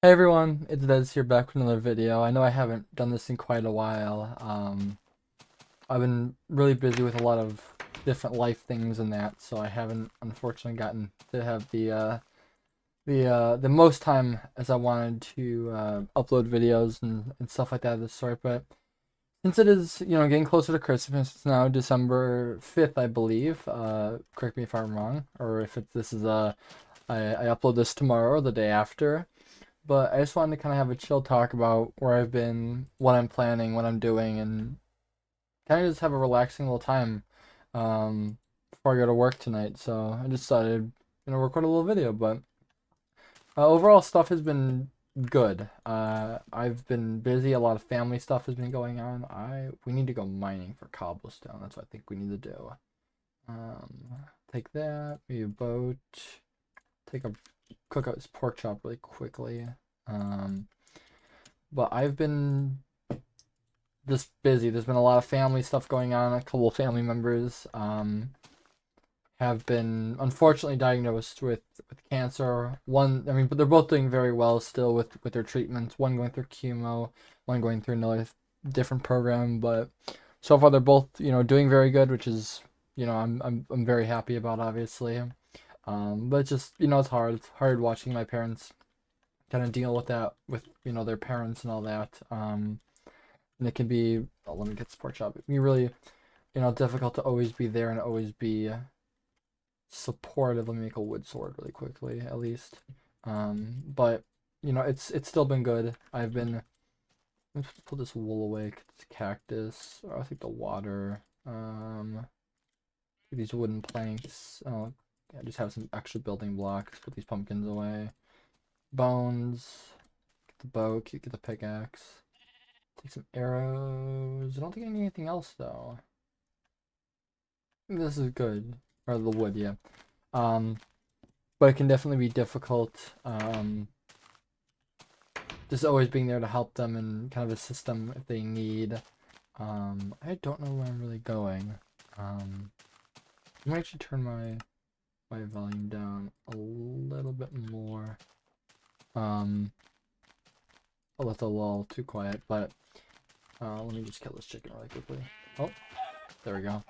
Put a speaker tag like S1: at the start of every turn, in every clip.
S1: Hey everyone, it's Des here back with another video. I know I haven't done this in quite a while. I've been really busy with a lot of different life things and that, so I haven't unfortunately gotten to have the most time as I wanted to upload videos and stuff like that of this sort. But since it is, getting closer to Christmas, it's now December 5th, I believe. Correct me if I'm wrong, or if this is I upload this tomorrow or the day after. But I just wanted to kind of have a chill talk about where I've been, what I'm planning, what I'm doing, and kind of just have a relaxing little time before I go to work tonight. So I just decided, record a little video. But overall, stuff has been good. I've been busy. A lot of family stuff has been going on. We need to go mining for cobblestone. That's what I think we need to do. Um, Take that. Maybe a boat. Take a cook out this pork chop really quickly. Um, but I've been just busy. There's been a lot of family stuff going on. A couple of family members have been unfortunately diagnosed with cancer. One, I mean, but they're both doing very well still with their treatments. One going through chemo, one going through another different program. But so far, they're both doing very good, which is I'm very happy about, obviously. But it's just it's hard. It's hard watching my parents kind of deal with that with their parents and all that. And it can be, oh, let me get this pork chop. It can be really difficult to always be there and always be supportive. Let me make a wood sword really quickly at least. But it's still been good. Let's put this wool away. It's cactus. I think the water. These wooden planks. Oh, yeah, just have some extra building blocks. Put these pumpkins away. Bones. Get the bow. Get the pickaxe. Take some arrows. I don't think I need anything else though. This is good. Or the wood, yeah. Um, but it can definitely be difficult. Just always being there to help them and kind of assist them if they need. I don't know where I'm really going. I'm gonna actually turn my volume down a little bit more. Oh, that's a little too quiet, but let me just kill this chicken really quickly. Oh, there we go.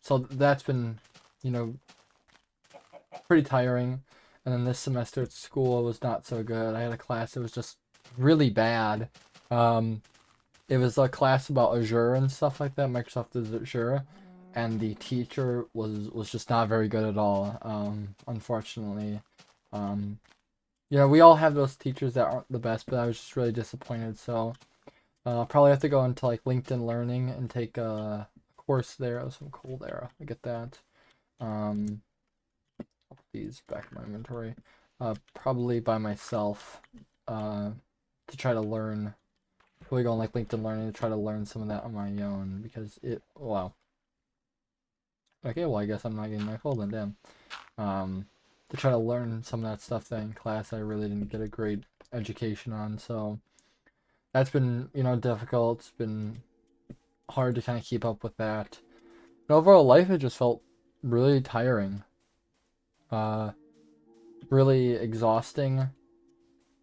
S1: So that's been, you know, pretty tiring. And then this semester at school was not so good. I had a class that was just really bad. Um, it was a class about Azure and stuff like that, Microsoft Azure, and the teacher was just not very good at all. Unfortunately, um, we all have those teachers that aren't the best, but I was just really disappointed. So I'll probably have to go into like LinkedIn Learning and take a course there. Oh, some coal there. I get that. Um, I'll put these back in my inventory. Probably by myself. To try to learn. Probably go on like LinkedIn Learning to try to learn some of that on my own because wow. Okay, well I guess I'm not getting my full then. Damn. To try to learn some of that stuff that in class I really didn't get a great education on. So that's been difficult. It's been hard to kind of keep up with that. And overall life it just felt really tiring. Uh, really exhausting.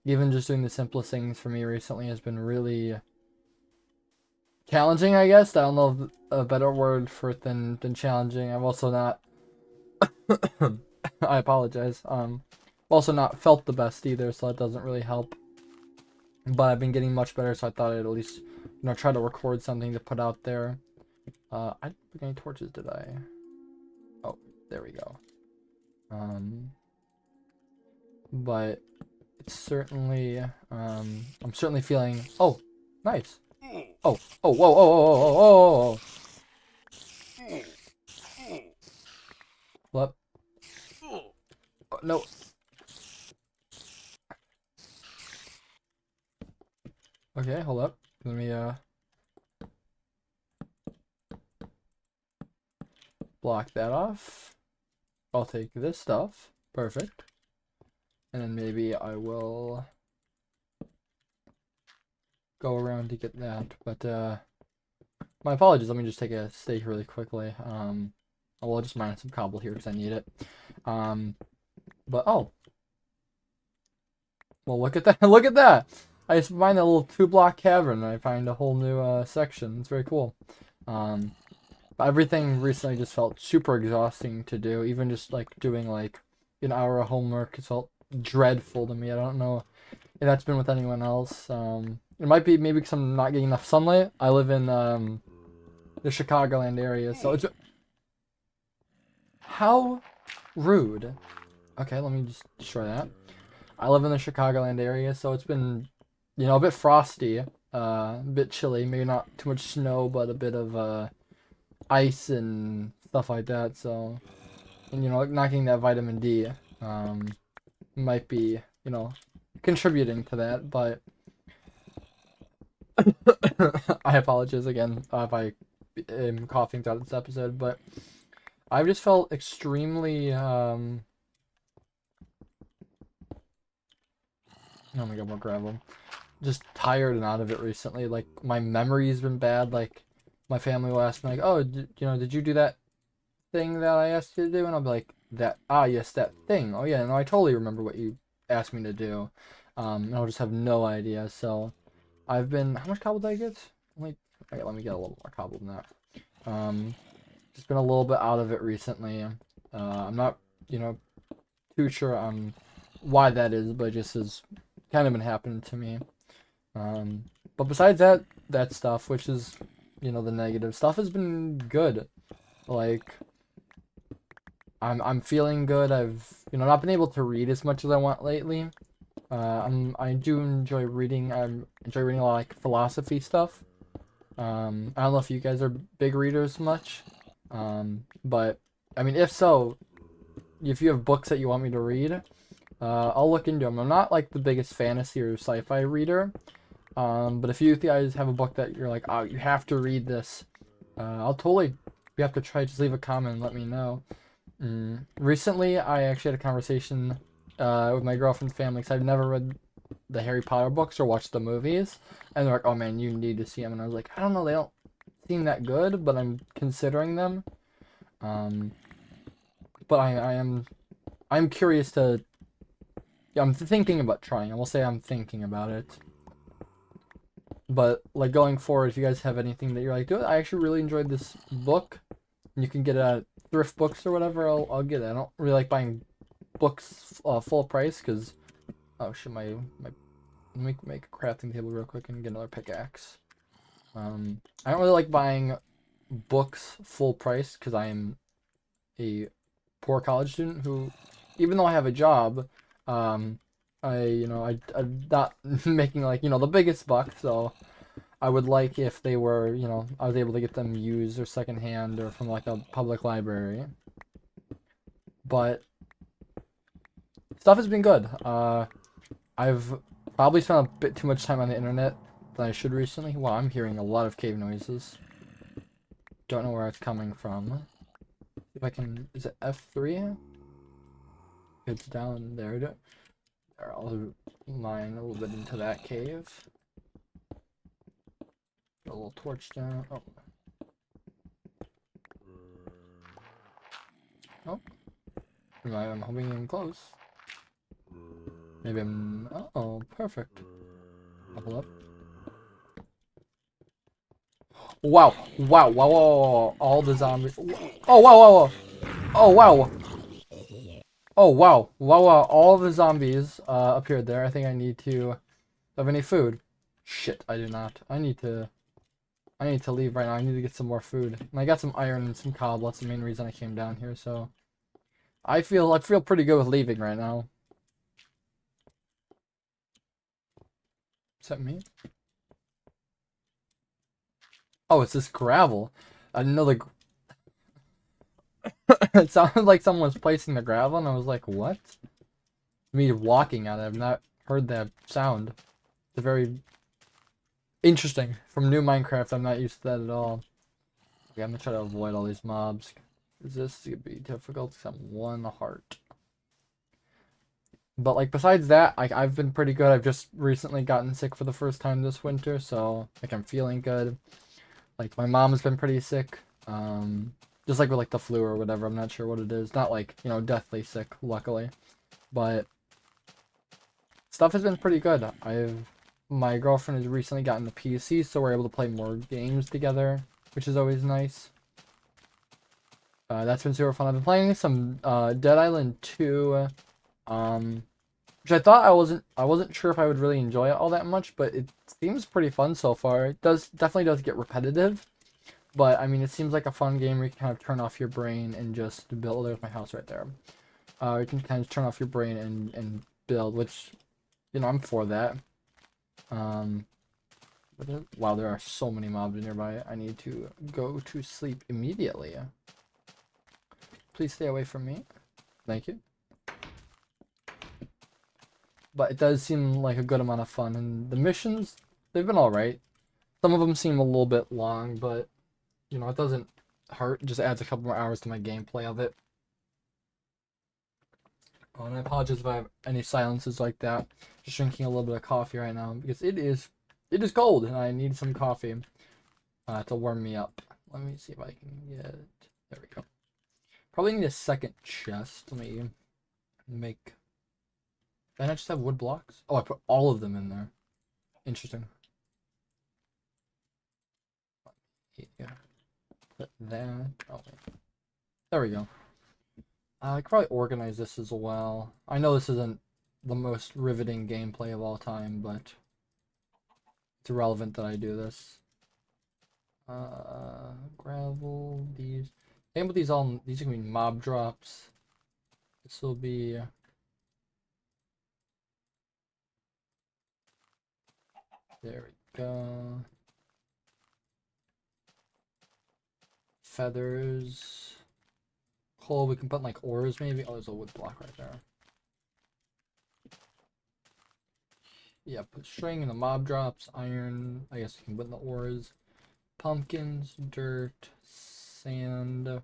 S1: Even just doing the simplest things for me recently has been really challenging, I guess. I don't know a better word for it than challenging. I've also not I apologize. Also not felt the best either, so that doesn't really help. But I've been getting much better, so I thought I'd at least, try to record something to put out there. I didn't pick any torches, did I? Oh, there we go. But it's certainly, I'm certainly feeling. Oh, nice. Oh, oh, whoa, whoa, whoa, whoa, whoa, whoa. What? Oh, no. Okay, hold up. Let me block that off. I'll take this stuff. Perfect. And then maybe I will go around to get that. But my apologies. Let me just take a steak really quickly. I'll just mine some cobble here because I need it. But oh, Well, look at that. Look at that. I just find that little 2-block cavern and I find a whole new section. It's very cool. Um, but everything recently just felt super exhausting to do. Even just like doing like an hour of homework, it felt dreadful to me. I don't know if that's been with anyone else. It might be maybe because I'm not getting enough sunlight. I live in the Chicagoland area, so it's how rude. Okay, let me just destroy that. I live in the Chicagoland area, so it's been, a bit frosty, a bit chilly. Maybe not too much snow, but a bit of ice and stuff like that. So, and not getting that vitamin D might be, contributing to that. But I apologize again if I am coughing throughout this episode. But I've just felt extremely oh my god, more gravel. Just tired and out of it recently. Like my memory's been bad. Like my family will ask me like, "Oh, did you do that thing that I asked you to do?" And I'll be like, yes, that thing. Oh yeah, no, I totally remember what you asked me to do." And I'll just have no idea. So I've been. How much cobble did I get? Like, okay, let me get a little more cobble than that. Just been a little bit out of it recently. I'm not, too sure on why that is, but it just has kind of been happening to me. But besides that stuff, which is, the negative stuff, has been good. Like, I'm feeling good. I've, not been able to read as much as I want lately. I do enjoy reading. I enjoy reading a lot of, like, philosophy stuff. I don't know if you guys are big readers much. But I mean, if so, if you have books that you want me to read, I'll look into them. I'm not like the biggest fantasy or sci-fi reader. But if you guys have a book that you're like, oh, you have to read this, I'll totally. You have to try. Just leave a comment and let me know. Recently, I actually had a conversation with my girlfriend's family because I've never read the Harry Potter books or watched the movies, and they're like, "Oh man, you need to see them." And I was like, "I don't know, they don't seem that good, but I'm considering them." Um, but I'm curious to. Yeah, I'm thinking about trying. I will say I'm thinking about it. But like going forward, if you guys have anything that you're like, dude, I actually really enjoyed this book, and you can get it at thrift books or whatever, I'll get it. I don't really like buying books full price because oh shit, let me make a crafting table real quick and get another pickaxe. I don't really like buying books full price because I am a poor college student who, even though I have a job, I'm not making like, the biggest buck, so I would like if they were, I was able to get them used or secondhand or from like a public library. But stuff has been good. I've probably spent a bit too much time on the internet than I should recently. Wow, I'm hearing a lot of cave noises. Don't know where it's coming from. If I can, is it F3? It's down there. I'll mine a little bit into that cave. Put a little torch down. Oh. Oh. I'm hoping I'm close. Maybe I'm... Oh, perfect. Level up. Wow. Wow. Wow. Wow. All the zombies. Oh, wow. Wow. Wow. Oh, wow. Oh, wow. Wow. Wow. All the zombies appeared there. I think I need to... Have any food? Shit, I do not. I need to leave right now. I need to get some more food. And I got some iron and some cobble. That's the main reason I came down here, so... I feel pretty good with leaving right now. Is that me? Oh, it's this gravel. I didn't know the... It sounded like someone was placing the gravel, and I was like, what? Me walking on it. I've not heard that sound. It's very interesting. From new Minecraft, I'm not used to that at all. Okay, I'm gonna try to avoid all these mobs. Is this gonna be difficult? Because I'm 1 heart. But like besides that, I've been pretty good. I've just recently gotten sick for the first time this winter, so like I'm feeling good. Like my mom has been pretty sick. Just like with like the flu or whatever. I'm not sure what it is. Not like, deathly sick, luckily. But Stuff has been pretty good. My girlfriend has recently gotten the PC, so we're able to play more games together, which is always nice. That's been super fun. I've been playing some Dead Island 2, which I thought I wasn't sure if I would really enjoy it all that much, but it seems pretty fun so far. It definitely does get repetitive, but I mean it seems like a fun game where you can kind of turn off your brain and just build. There's my house right there. You can kind of turn off your brain and build, which, you know, I'm for that. Wow, there are so many mobs nearby. I need to go to sleep immediately. Please stay away from me. Thank you. But it does seem like a good amount of fun, and the missions, they've been alright. Some of them seem a little bit long, but, you know, it doesn't hurt. It just adds a couple more hours to my gameplay of it. Oh, and I apologize if I have any silences like that. Just drinking a little bit of coffee right now, because it is cold, and I need some coffee to warm me up. Let me see if I can get... There we go. Probably need a second chest. Let me make... Did I just have wood blocks? Oh, I put all of them in there. Interesting. Yeah. Put that. Oh, there we go. I could probably organize this as well. I know this isn't the most riveting gameplay of all time, but it's irrelevant that I do this. Gravel, these. Same with these all. These are gonna be mob drops. This will be. There we go. Feathers. Coal, we can put like ores maybe. Oh, there's a wood block right there. Yeah, put string in the mob drops, iron. I guess you can put in the ores. Pumpkins, dirt, sand.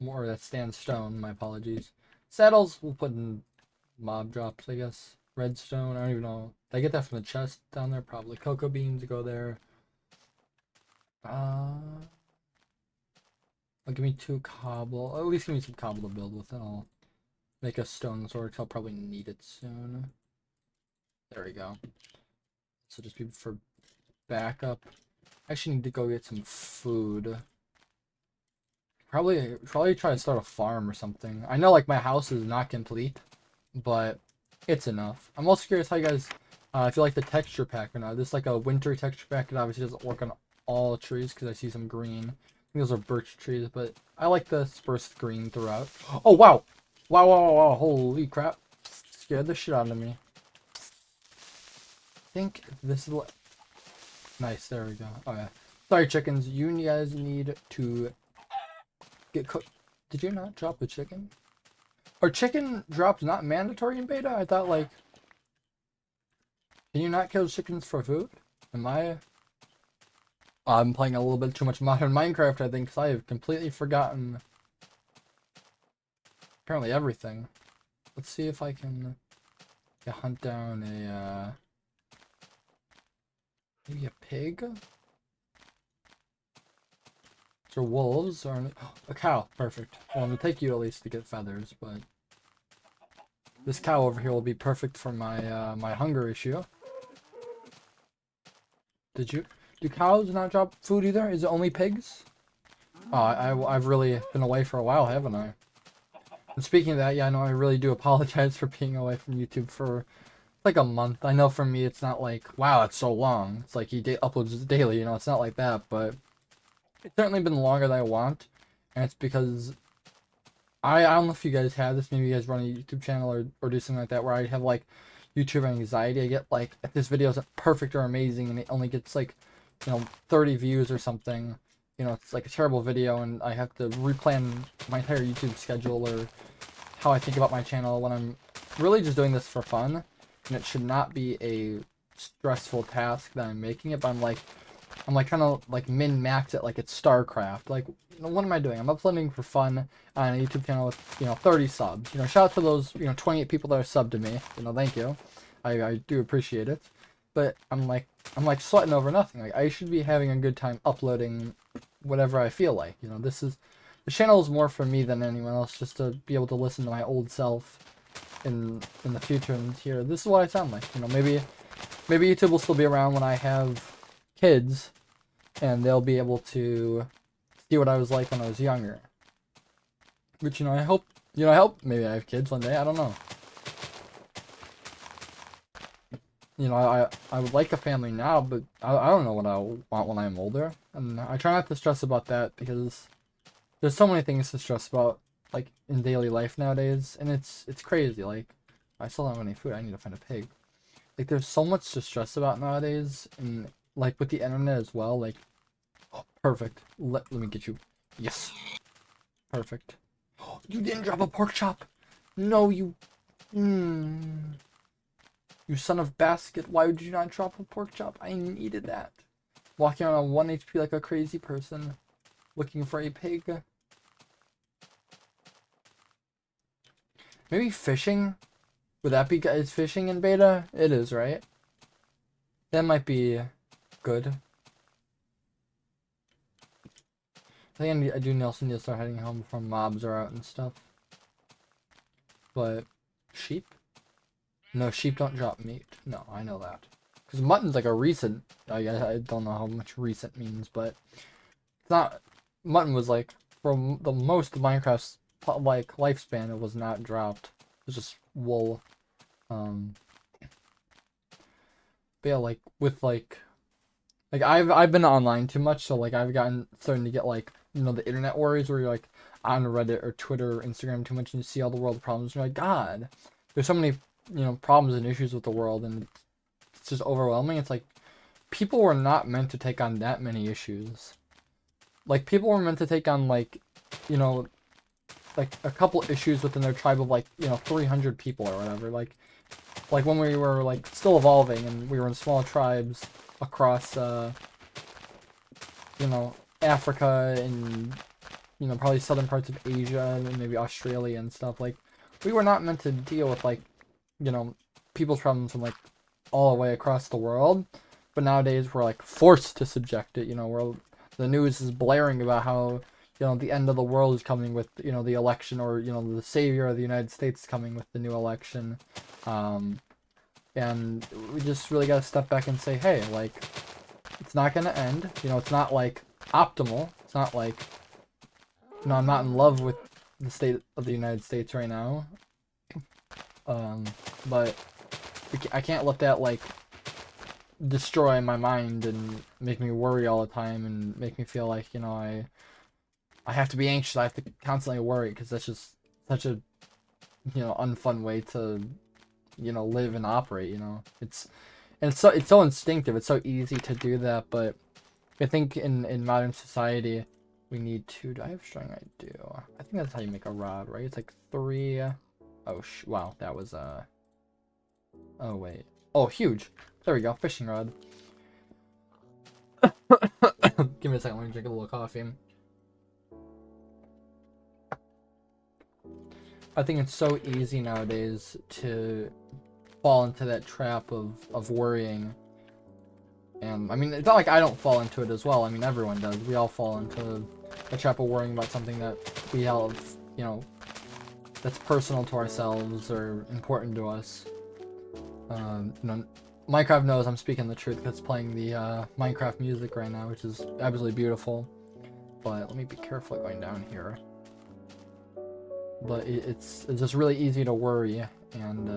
S1: More, that's sandstone, my apologies. Saddles, we'll put in mob drops, I guess. Redstone, I don't even know. Did I get that from the chest down there? Probably. Cocoa beans go there. Give me 2 cobble. At least give me some cobble to build with, and I'll make a stone sword, because I'll probably need it soon. There we go. So just be for backup. I actually need to go get some food. Probably try to start a farm or something. I know like my house is not complete, but it's enough. I'm also curious how you guys if you like the texture pack or not. This is like a winter texture pack. It obviously doesn't work on all trees because I see some green. I think those are birch trees, but I like the dispersed green throughout. Oh wow! Wow! Holy crap! Scared the shit out of me. I think this is nice. There we go. Oh yeah. Sorry, chickens. You guys need to get cooked. Did you not drop the chicken? Are chicken drops not mandatory in beta? I thought like, can you not kill chickens for food? I'm playing a little bit too much modern Minecraft, I think, because I have completely forgotten apparently everything. Let's see if I can hunt down a maybe a pig. Or wolves, or a cow. Perfect. Well, I'm gonna take you at least to get feathers, but this cow over here will be perfect for my my hunger issue. Do cows not drop food either? Is it only pigs? Oh, I've really been away for a while, haven't I? And speaking of that, yeah, I know I really do apologize for being away from YouTube for like a month. I know for me it's not like, wow, it's so long. It's like he uploads daily, you know, it's not like that, but it's certainly been longer than I want, and it's because I don't know if you guys have this. Maybe you guys run a YouTube channel or do something like that, where I have like YouTube anxiety. I get like, if this video isn't perfect or amazing and it only gets like, you know, 30 views or something, you know, it's like a terrible video, and I have to replan my entire YouTube schedule or how I think about my channel when I'm really just doing this for fun, and it should not be a stressful task that I'm making it, but I'm like trying to like min-max it like it's StarCraft. Like, you know, what am I doing? I'm uploading for fun on a YouTube channel with, you know, 30 subs. You know, shout out to those, you know, 28 people that are subbed to me. You know, thank you. I do appreciate it. But I'm like sweating over nothing. Like, I should be having a good time uploading whatever I feel like. You know, the channel is more for me than anyone else, just to be able to listen to my old self in the future and here, this is what I sound like. You know, maybe YouTube will still be around when I have kids, and they'll be able to see what I was like when I was younger. Which, you know, I hope maybe I have kids one day. I don't know. You know, I would like a family now, but I don't know what I want when I'm older. And I try not to stress about that because there's so many things to stress about, like, in daily life nowadays. And it's crazy. Like, I still don't have any food. I need to find a pig. Like, there's so much to stress about nowadays. And, like, with the internet as well. Like, oh, perfect. Let me get you. Yes. Perfect. Oh, you didn't drop a pork chop. No, you... You son of basket, why would you not drop a pork chop? I needed that. Walking around on 1 HP like a crazy person. Looking for a pig. Maybe fishing? Would that be... Is fishing in beta? It is, right? That might be good. I think I do also need to start heading home before mobs are out and stuff. But... Sheep? No, sheep don't drop meat. No, I know that. Because mutton's like a recent... I don't know how much recent means, but... It's not... Mutton was like... For the most of Minecraft's like lifespan, it was not dropped. It was just wool. But yeah, like, with like... Like, I've been online too much, so like I've starting to get like, you know, the internet worries where you're like on Reddit or Twitter or Instagram too much and you see all the world problems and you're like, God, there's so many, you know, problems and issues with the world and it's just overwhelming. It's like people were not meant to take on that many issues. Like, people were meant to take on, like, you know, like a couple issues within their tribe of like, you know, 300 people or whatever. Like when we were like still evolving and we were in small tribes across you know, Africa and, you know, probably southern parts of Asia and maybe Australia and stuff. Like, we were not meant to deal with, like, you know, people's problems from like all the way across the world, but nowadays we're like forced to subject it. You know, where the news is blaring about how, you know, the end of the world is coming with, you know, the election, or, you know, the savior of the United States is coming with the new election. And we just really got to step back and say, hey, like, it's not going to end. You know, it's not like optimal. It's not like, you know, I'm not in love with the state of the United States right now. But I can't let that, like, destroy my mind and make me worry all the time and make me feel like, you know, I have to be anxious. I have to constantly worry, because that's just such a, you know, unfun way to, you know, live and operate. You know, it's so instinctive. It's so easy to do that, but I think in modern society we need to. Do I have string? I do. I think that's how you make a rod, right? It's like 3. Oh wow, that was oh wait. Oh, huge. There we go. Fishing rod. Give me a second. Let me drink a little coffee. I think it's so easy nowadays to fall into that trap of worrying. And, I mean, it's not like I don't fall into it as well. I mean, everyone does. We all fall into a trap of worrying about something that we have, you know, that's personal to ourselves or important to us. You know, Minecraft knows I'm speaking the truth because it's playing the Minecraft music right now, which is absolutely beautiful. But let me be careful going down here. But it's just really easy to worry, and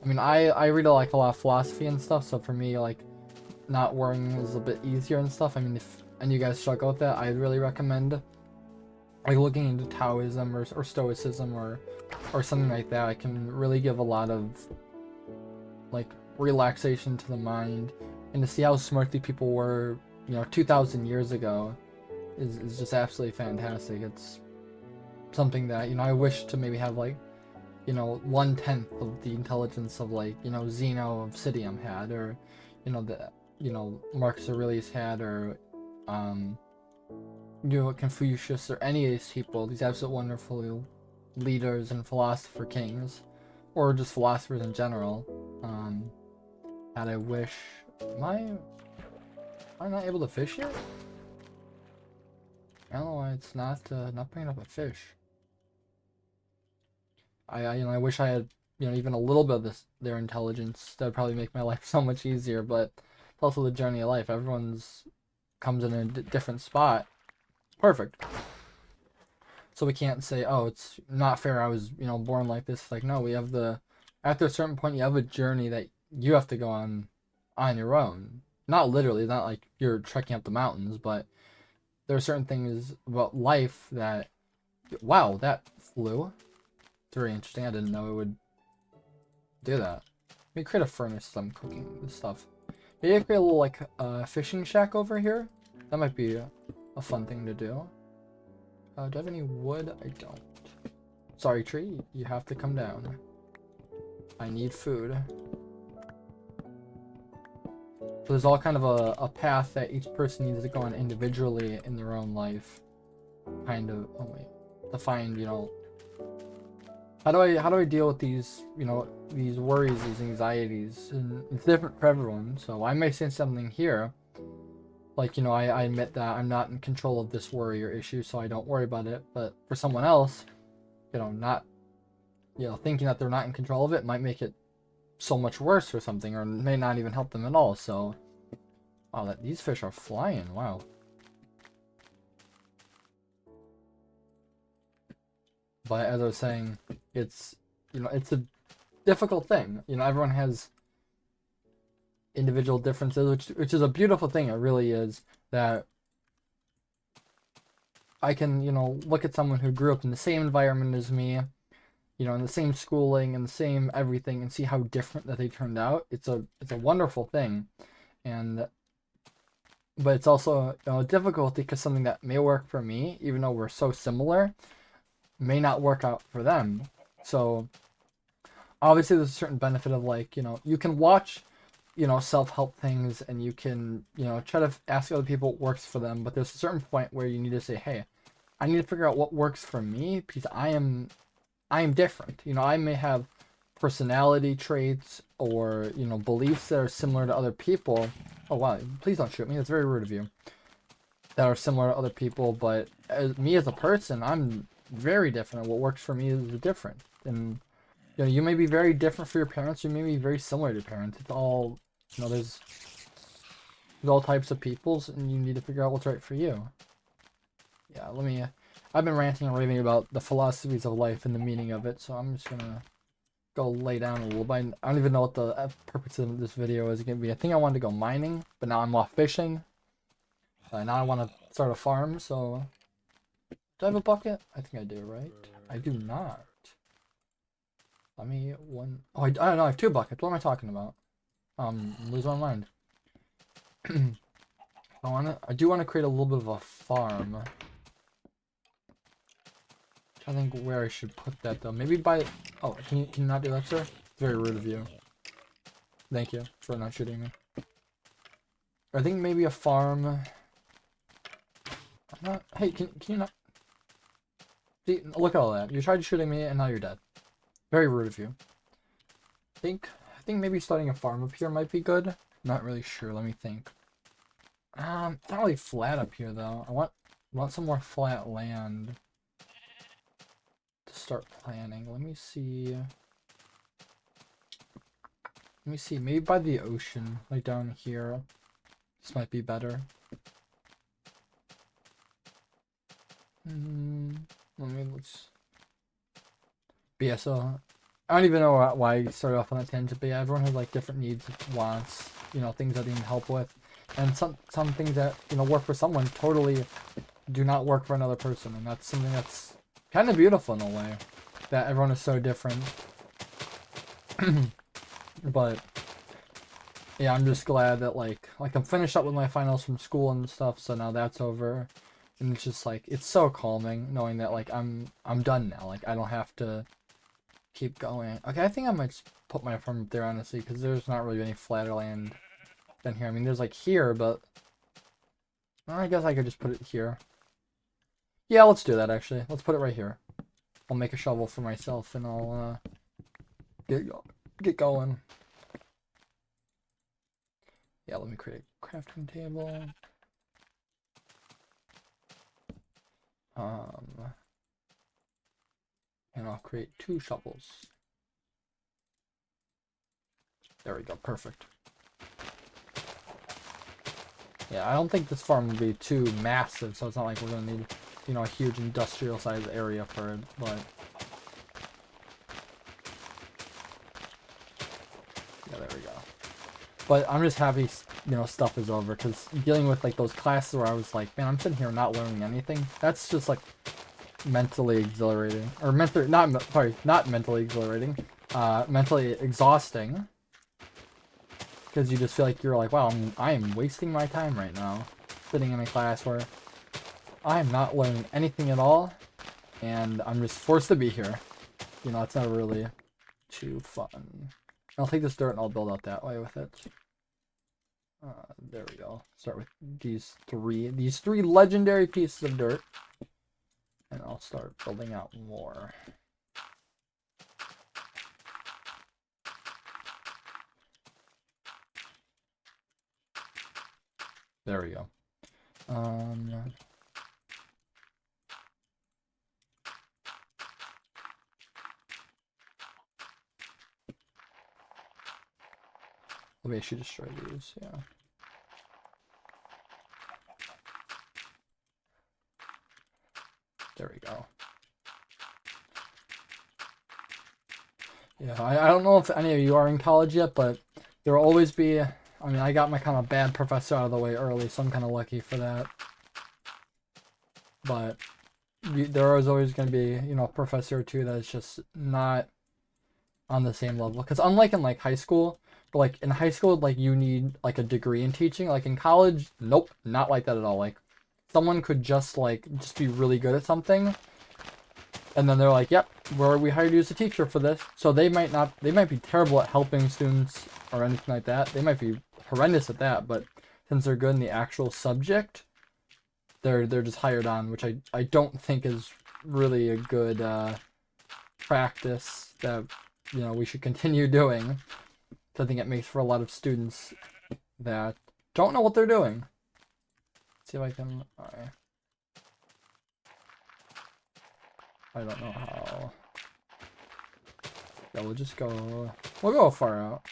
S1: I mean, I read like a lot of philosophy and stuff, so for me, like, not worrying is a bit easier and stuff. I mean, if any of you guys struggle with that, I'd really recommend like looking into Taoism or Stoicism or something like that. It can really give a lot of like relaxation to the mind, and to see how smart the people were, you know, 2,000 years ago is just absolutely fantastic. It's something that, you know, I wish to maybe have, like, you know, 1/10 of the intelligence of, like, you know, Zeno of Citium had, or, you know, the, you know, Marcus Aurelius had, or you know, Confucius, or any of these people, these absolute wonderful leaders and philosopher kings, or just philosophers in general. That I wish. Am I not able to fish yet? I don't know why it's not bringing up a fish. You know, I wish I had you know, even a little bit of their intelligence, that'd probably make my life so much easier. But it's also the journey of life. Everyone's comes in a different spot. Perfect. So we can't say, oh, it's not fair. I was, you know, born like this. Like, no, we have after a certain point, you have a journey that you have to go on your own. Not literally, not like you're trekking up the mountains, but there are certain things about life that, wow, that flew. It's very interesting. I didn't know it would do that. Let me create a furnace as I'm cooking this stuff. Maybe I create a little like fishing shack over here. That might be a fun thing to do. Do I have any wood? I don't. Sorry, tree. You have to come down. I need food. So there's all kind of a path that each person needs to go on individually in their own life. Kind of. Oh wait. To find, you know. How do I deal with these, you know, these worries, these anxieties, and it's different for everyone. So I may say something here. Like, you know, I admit that I'm not in control of this worry or issue, so I don't worry about it. But for someone else, you know, not, you know, thinking that they're not in control of it might make it so much worse or something, or may not even help them at all. So, wow, these fish are flying. Wow. But as I was saying, it's, you know, it's a difficult thing. You know, everyone has individual differences, which is a beautiful thing. It really is, that I can, you know, look at someone who grew up in the same environment as me, you know, in the same schooling and the same everything, and see how different that they turned out. It's a wonderful thing, and but it's also, you know, a difficulty because something that may work for me, even though we're so similar, may not work out for them. So obviously there's a certain benefit of, like, you know, you can watch, you know, self-help things, and you can, you know, try to ask other people what works for them, but there's a certain point where you need to say, hey, I need to figure out what works for me, because I am different. You know, I may have personality traits or, you know, beliefs that are similar to other people. Oh wow, please don't shoot me, that's very rude of you. That are similar to other people, but me as a person, I'm very different. What works for me is different. And you know, you may be very different for your parents, you may be very similar to your parents. It's all, you know, there's all types of peoples, and you need to figure out what's right for you. Yeah, I've been ranting and raving about the philosophies of life and the meaning of it, so I'm just gonna go lay down a little bit. I don't even know what the purpose of this video is gonna be. I think I wanted to go mining, but now I'm off fishing. Now I want to start a farm, so... Do I have a bucket? I think I do, right? I do not. Let me one... Oh, I don't know, I have 2 buckets. What am I talking about? Lose my mind. I do want to create a little bit of a farm. I think where I should put that, though. Maybe by... Oh, can you not do that, sir? It's very rude of you. Thank you for not shooting me. I think maybe a farm... Hey, can you not... See, look at all that. You tried shooting me, and now you're dead. Very rude of you. I think maybe starting a farm up here might be good. Not really sure. Let me think. It's not really flat up here, though. I want some more flat land to start planning. Let me see. Maybe by the ocean, like down here. This might be better. Let's... But yeah, so I don't even know why I started off on that tangent, but yeah, everyone has like different needs, wants, you know, things that they need help with. And some things that, you know, work for someone totally do not work for another person, and that's something that's kind of beautiful in a way, that everyone is so different. But yeah, I'm just glad that like I'm finished up with my finals from school and stuff, so now that's over. And it's just like, it's so calming knowing that like I'm done now. Like I don't have to keep going. Okay, I think I might just put my farm up there, honestly, because there's not really any flatter land than here. I mean, there's like here, but I guess I could just put it here. Yeah, let's do that, actually. Let's put it right here. I'll make a shovel for myself, and I'll get going. Yeah, let me create a crafting table. And I'll create 2 shovels. There we go, perfect. Yeah, I don't think this farm will be too massive, so it's not like we're gonna need, you know, a huge industrial size area for it, but yeah, there we go. But I'm just happy, you know, stuff is over, because dealing with like those classes where I was like, man, I'm sitting here not learning anything, that's just like mentally exhilarating, or not mentally exhilarating, mentally exhausting, because you just feel like you're like, wow, I am wasting my time right now, sitting in a class where I am not learning anything at all, and I'm just forced to be here. You know, it's not really too fun. I'll take this dirt and I'll build out that way with it. There we go. Start with these three legendary pieces of dirt, and I'll start building out more. There we go. Maybe I should destroy these, yeah. There we go. Yeah, I don't know if any of you are in college yet, but there will always be, I mean, I got my kind of bad professor out of the way early, so I'm kind of lucky for that. But there is always going to be, you know, a professor or two that is just not on the same level. Because unlike in like high school, but like in high school, like you need like a degree in teaching. Like in college, nope, not like that at all. Like someone could just be really good at something, and then they're like, yep, we hired you as a teacher for this. So they might be terrible at helping students or anything like that. They might be horrendous at that, but since they're good in the actual subject, they're just hired on, which I don't think is really a good practice that, you know, we should continue doing. I think it makes for a lot of students that don't know what they're doing. Let's see if I can. I don't know how. Yeah, we'll just go. We'll go far out.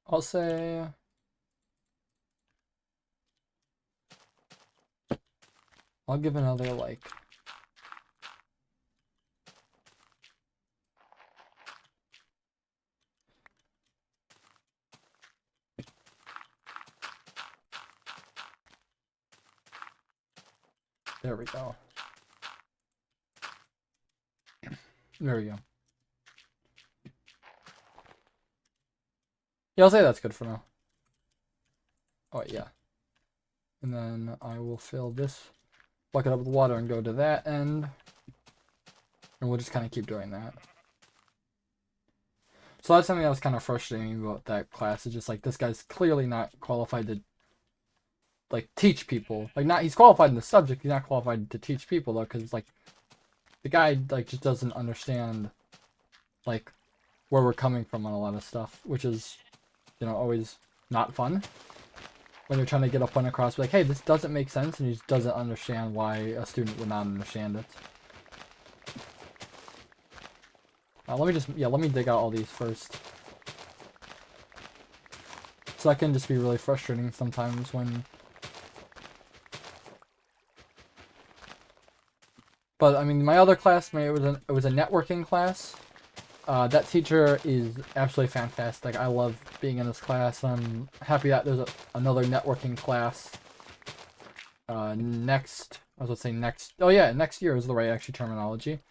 S1: I'll say. I'll give another like. There we go. There we go. Yeah, I'll say that's good for now. Oh, yeah. And then I will fill this bucket up with water and go to that end. And we'll just kind of keep doing that. So that's something that was kind of frustrating about that class. It's just like, this guy's clearly not qualified to, like, teach people. Like, he's qualified in the subject, he's not qualified to teach people, though, because, like, the guy, like, just doesn't understand, like, where we're coming from on a lot of stuff, which is, you know, always not fun. When you're trying to get a point across, like, hey, this doesn't make sense, and he just doesn't understand why a student would not understand it. Let me dig out all these first. So that can just be really frustrating sometimes when... But, I mean, my other class, it was a networking class. That teacher is absolutely fantastic. I love being in this class. I'm happy that there's another networking class next... I was going to say next... Oh yeah, next year is the right actually terminology.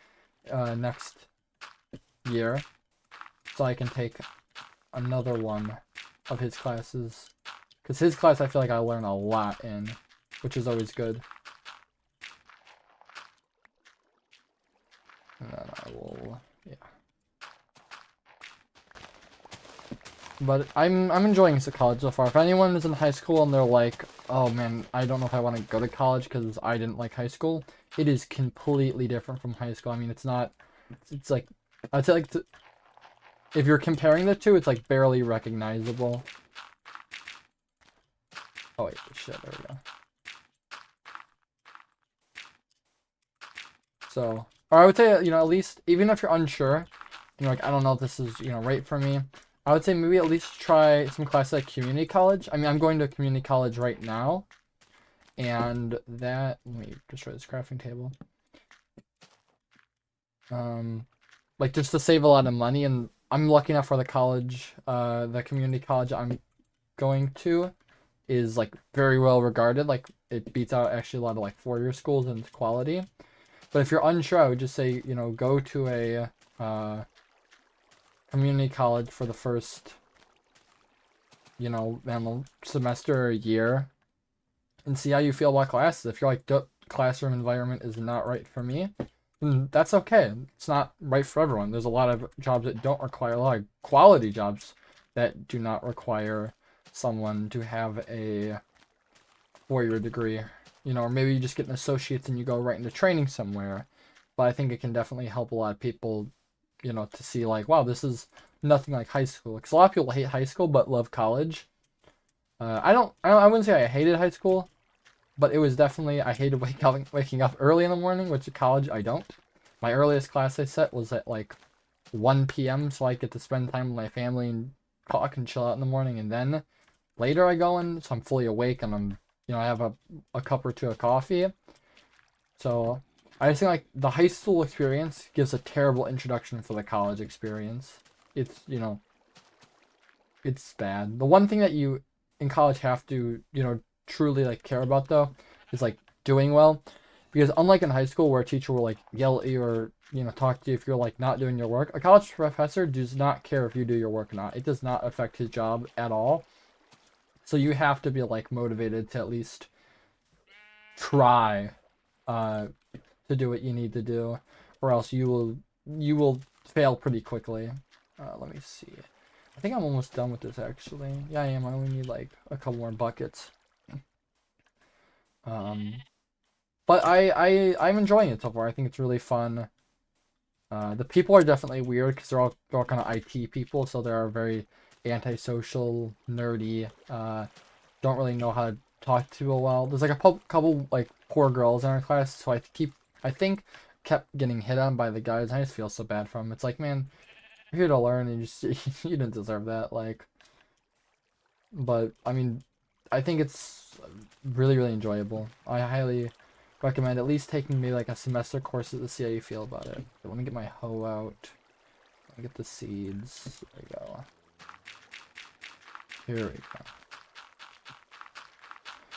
S1: Next year. So I can take another one of his classes. Because his class I feel like I learn a lot in, which is always good. And then I will... yeah. But I'm enjoying college so far. If anyone is in high school and they're like, oh man, I don't know if I want to go to college because I didn't like high school, it is completely different from high school. I mean, it's not, it's like, I'd say like, if you're comparing the two, it's like barely recognizable. Oh wait, shit, there we go. So, Or I would say, you know, at least, even if you're unsure, you know, like, I don't know if this is, you know, right for me, I would say maybe at least try some classes at community college. I mean, I'm going to community college right now, and that, let me destroy this crafting table. Like, just to save a lot of money, and I'm lucky enough for the community college I'm going to is, like, very well regarded. Like, it beats out actually a lot of, like, four-year schools in quality. But if you're unsure, I would just say, you know, go to a community college for the first, you know, semester or year and see how you feel about classes. If you're like, the classroom environment is not right for me, then that's okay. It's not right for everyone. There's a lot of jobs that don't require, a lot of quality jobs that do not require someone to have a four-year degree, you know, or maybe you just get an associate's and you go right into training somewhere. But I think it can definitely help a lot of people, you know, to see like, wow, this is nothing like high school. Because a lot of people hate high school but love college. I wouldn't say I hated high school, but it was definitely, I hated waking up early in the morning, which at college I don't. My earliest class I set was at like 1 p.m. so I get to spend time with my family and talk and chill out in the morning, and then later I go in, so I'm fully awake and I'm, you know, I have a cup or two of coffee. So I just think like the high school experience gives a terrible introduction for the college experience. It's, you know, it's bad. The one thing that you in college have to, you know, truly like care about though is like doing well. Because unlike in high school where a teacher will like yell at you or, you know, talk to you if you're like not doing your work, a college professor does not care if you do your work or not. It does not affect his job at all. So you have to be like motivated to at least try uh to do what you need to do, or else you will fail pretty quickly. Let me see. I think I'm almost done with this actually. Yeah, I am. I only need like a couple more buckets. Um, but I'm enjoying it so far. I think it's really fun. The people are definitely weird because they're all kind of IT people, so they're very antisocial, nerdy. Don't really know how to talk to people well. There's like a couple like poor girls in our class, so I think kept getting hit on by the guys. I just feel so bad for them. It's like, man, you're here to learn, and you just you didn't deserve that. Like, but I mean, I think it's really really enjoyable. I highly recommend at least taking maybe like a semester course to see how you feel about it. Okay, let me get my hoe out. Let me get the seeds. There we go. Here we go.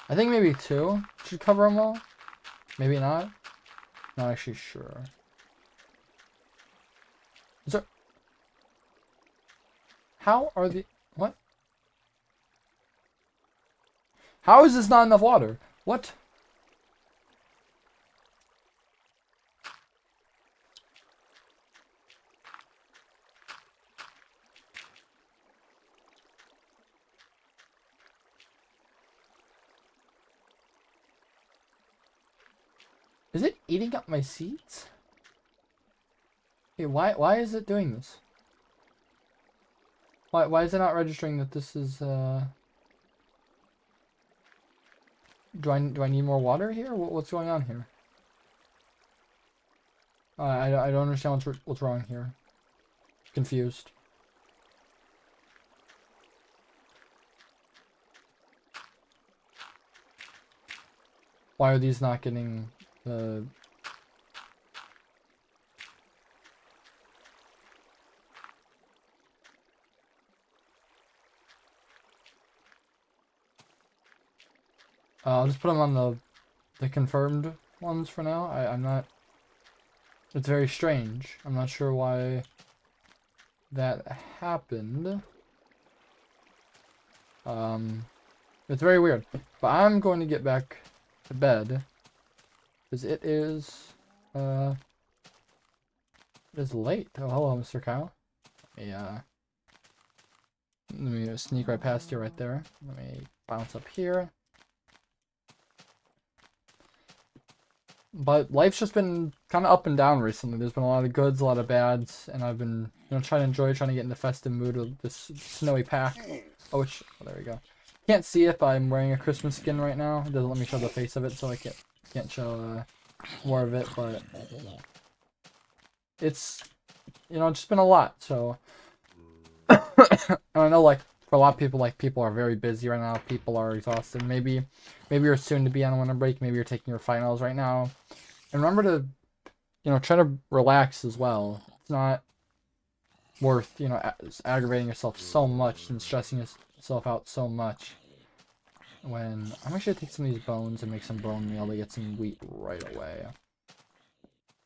S1: I think maybe two should cover them all. Maybe not. Not actually sure. Is there... How are the... What? How is this not enough water? What? Is it eating up my seeds? Hey, why is it doing this? Why is it not registering that this is do I need more water here? What's going on here? I don't understand what's wrong here. Confused. Why are these not getting the... I'll just put them on the confirmed ones for now. I'm not... It's very strange. I'm not sure why that happened. It's very weird. But I'm going to get back to bed. Because it is late. Oh, hello, Mr. Cow. Yeah. Let me sneak right past you right there. Let me bounce up here. But life's just been kind of up and down recently. There's been a lot of goods, a lot of bads, and I've been, you know, trying to get in the festive mood of this snowy pack. Oh, there we go. Can't see it, but I'm wearing a Christmas skin right now. It doesn't let me show the face of it, so I can't show more of it. But it's, you know, it's just been a lot. So, and I know, like, for a lot of people, like, people are very busy right now. People are exhausted. Maybe you're soon to be on a winter break. Maybe you're taking your finals right now. And remember to, you know, try to relax as well. It's not worth, you know, aggravating yourself so much and stressing yourself out so much. When I'm actually gonna take some of these bones and make some bone meal to get some wheat right away.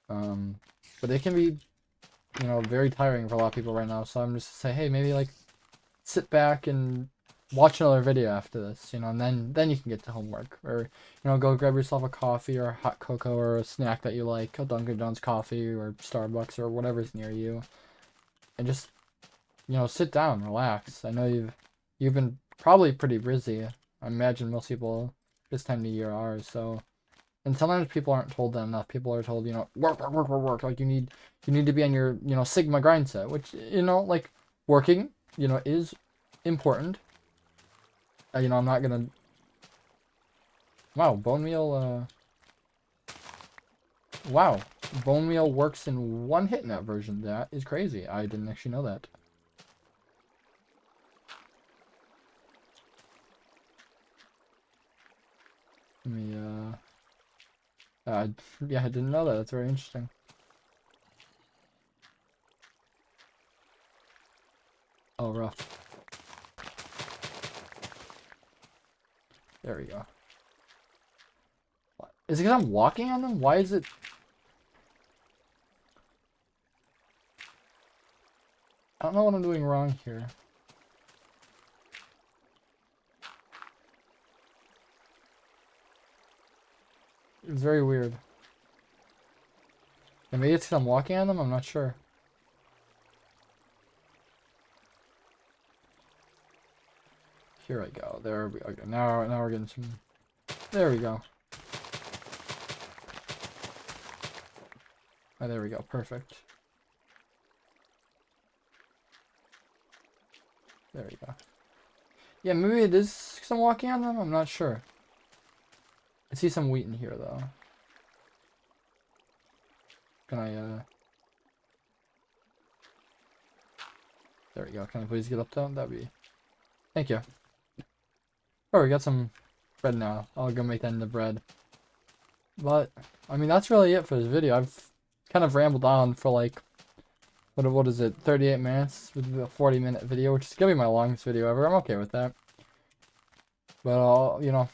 S1: But it can be, you know, very tiring for a lot of people right now. So I'm just gonna say, hey, maybe like sit back and watch another video after this, you know, and then you can get to homework, or you know, go grab yourself a coffee or a hot cocoa or a snack that you like, a Dunkin' Donuts coffee or Starbucks or whatever's near you, and just, you know, sit down, relax. I know you've been probably pretty busy. I imagine most people this time of year are, so. And sometimes people aren't told that enough. People are told, you know, work, work, work, work, work. Like you need to be on your, you know, Sigma grind set, which, you know, like working, you know, is important. You know, I'm not gonna. Wow, bone meal. Wow, bone meal works in one hit in that version. That is crazy. I didn't actually know that. Let me. Yeah, I didn't know that. That's very interesting. Oh, rough. There we go. Is it because I'm walking on them? Why is it? I don't know what I'm doing wrong here. It's very weird. And maybe it's because I'm walking on them? I'm not sure. Here I go. There we go. Now we're getting some. There we go. Oh, there we go. Perfect. There we go. Yeah, maybe it is because I'm walking on them. I'm not sure. I see some wheat in here though. Can I? There we go. Can I please get up to them? That'd be. Thank you. Oh, we got some bread now. I'll go make that into bread. But I mean, that's really it for this video. I've kind of rambled on for like, what is it, 38 minutes with a 40-minute video, which is gonna be my longest video ever. I'm okay with that. But you know,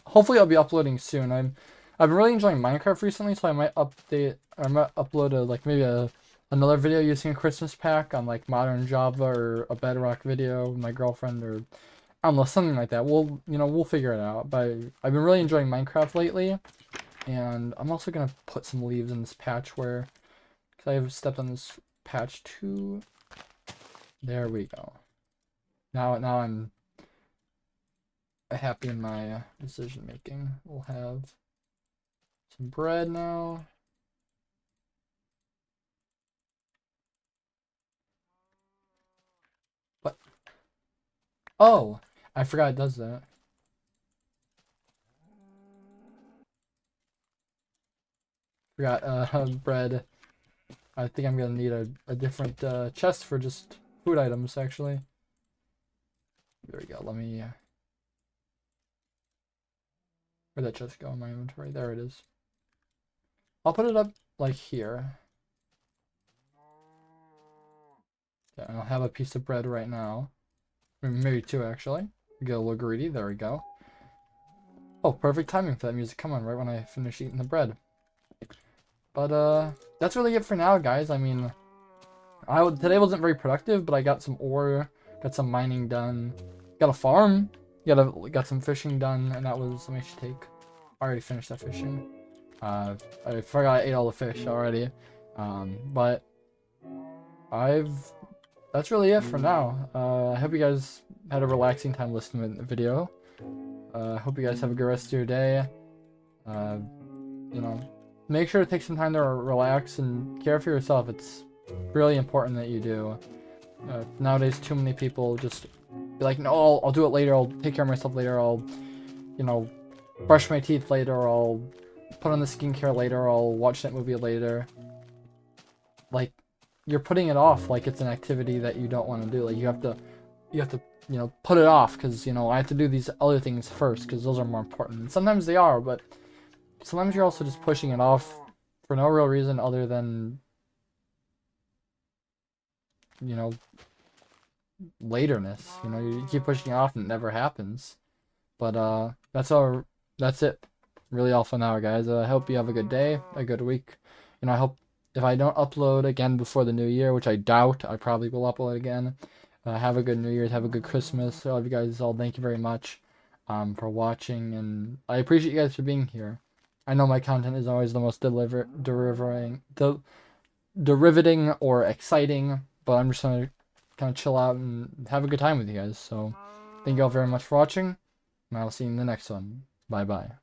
S1: hopefully I'll be uploading soon. I've been really enjoying Minecraft recently, so I might upload like maybe another video using a Christmas pack on like modern Java, or a Bedrock video with my girlfriend, or I don't know, something like that. We'll figure it out. But I've been really enjoying Minecraft lately, and I'm also gonna put some leaves in this patch because I've stepped on this patch too. There we go. Now I'm happy in my decision making. We'll have some bread now. What? Oh, I forgot it does that. Forgot bread. I think I'm gonna need a different chest for just food items actually. There we go. Let me. Where'd that chest go in my inventory? There it is. I'll put it up like here. Yeah, and I'll have a piece of bread right now. Maybe two actually. Get a little greedy. There we go. Oh, perfect timing for that music. Come on, right when I finish eating the bread. But that's really it for now, guys. I mean, today wasn't very productive, but I got some ore, got some mining done, got a farm, got some fishing done, and that was. Let me actually take. I already finished that fishing. I forgot I ate all the fish already. But that's really it for now. I hope you guys had a relaxing time listening to the video. I hope you guys have a good rest of your day. You know, make sure to take some time to relax and care for yourself. It's really important that you do. Nowadays, too many people just be like, no, I'll do it later. I'll take care of myself later. I'll, you know, brush my teeth later. I'll put on the skincare later. I'll watch that movie later. like you're putting it off like it's an activity that you don't want to do. Like you have to put it off because I have to do these other things first because those are more important. And sometimes they are, but sometimes you're also just pushing it off for no real reason other than you know laterness. You keep pushing it off and it never happens. But that's it. Really all for now, guys. I hope you have a good day, a good week. I hope if I don't upload again before the new year, which I doubt, I probably will upload again. Have a good New Year's, have a good Christmas. I love you guys all. Thank you very much for watching, and I appreciate you guys for being here. I know my content is always the most derivating or exciting, but I'm just gonna kind of chill out and have a good time with you guys. So thank you all very much for watching, and I'll see you in the next one. Bye bye.